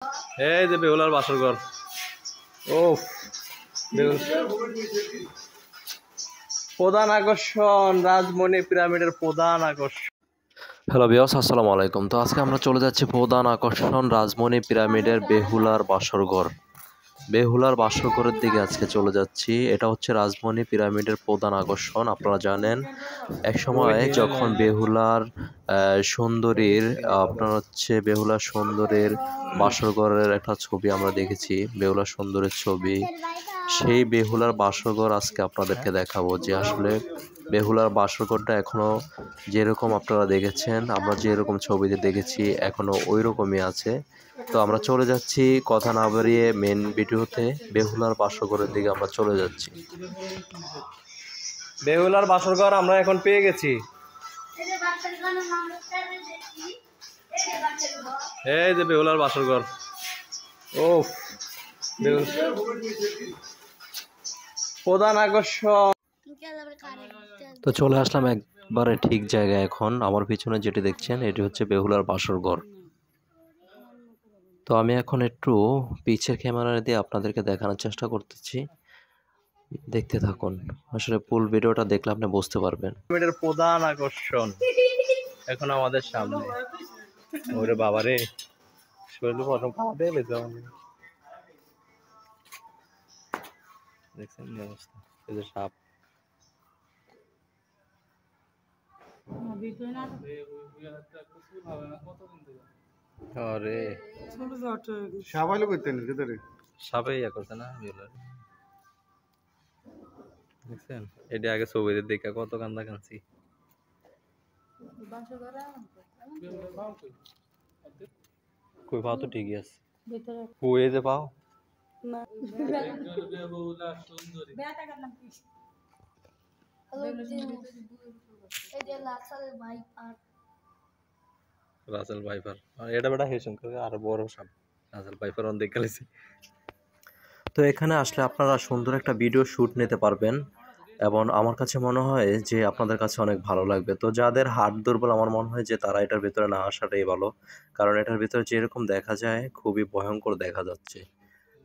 এই যে বেহুলার বাসর ঘর। ও প্রধান আকর্ষণ রাজমণি পিরামিডের প্রধান আকর্ষণ। হ্যালো ভিউয়ার্স, আসসালামু আলাইকুম। তো আজকে আমরা চলে যাচ্ছি প্রধান আকর্ষণ রাজমণি পিরামিডের বেহুলার বাসর ঘর। বেহুলার বাসর ঘরের দিকে আজকে চলে যাচ্ছি। এটা হচ্ছে রাজমণি পিরামিডের প্রধান আকর্ষণ। আপনারা জানেন একসময় যখন বেহুলার সুন্দরীর বেহুলার সুন্দরীর বাসর ঘরের একটা ছবি আমরা দেখেছি, বেহুলার সুন্দরীর ছবি। সেই বেহুলার বাসর ঘর আজকে আপনাদেরকে দেখাবো, যে আসলে বেহুলার বাসর ঘরটা এখনো যেরকম আপনারা দেখেছেন, আমরা যেরকম ছবিতে দেখেছি এখনো ওই রকমই আছে। তো আমরা চলে যাচ্ছি, কথা না বাড়িয়ে মেন ভিডিওতে বেহুলার বাসর ঘরের দিকে আমরা চলে যাচ্ছি। বেহুলার বাসর ঘর আমরা এখন পেয়ে গেছি। এই যে বেহুলার বাসর ঘর। ও প্রধান আকর্ষণ। তো চলে আসলাম একবারে ঠিক জায়গায়। এখন আমার পিছনে যেটি দেখছেন এটি হচ্ছে বেহুলার বাসর ঘর। তো আমি এখন একটু পিছের ক্যামেরা দিয়ে আপনাদেরকে দেখানোর চেষ্টা করতেছি, দেখতে থাকুন। আসলে ফুল ভিডিওটা দেখলে আপনি বুঝতে পারবেন। এটার প্রধান আকর্ষণ এখন আমাদের সামনে। ওরে বাবা রে, শরীর প্রথম খাওয়া দিয়ে দেখছেন এই অবস্থা। এই যে সাপ, আরে সাবাইলে করতেন ভিতরে সাপে ইয়া করছে না, দেখছেন? এটা আগে ছবিতে দেখে কত কান্দা কাঁদছি। কই পাও তো ঠিকই আছে, কই যে পাও রাসেল ভাইপার। এটা বেটা হেসুন করে আর বড় সাপ রাসেল ভাইপার অন দেখে গেছে। তো এখানে আসলে আপনারা সুন্দর একটা ভিডিও শুট নিতে পারবেন, এবং আমার কাছে মনে হয় যে আপনাদের কাছে অনেক ভালো লাগবে। তো যাদের হার্ট দুর্বল, আমার মনে হয় যে তারা এটার ভিতরে না আসাটাই ভালো, কারণ এটার ভিতরে যেরকম দেখা যায় খুবই ভয়ঙ্কর দেখা যাচ্ছে।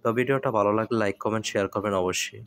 তো ভিডিওটা ভালো লাগলে লাইক কমেন্ট শেয়ার করবেন অবশ্যই।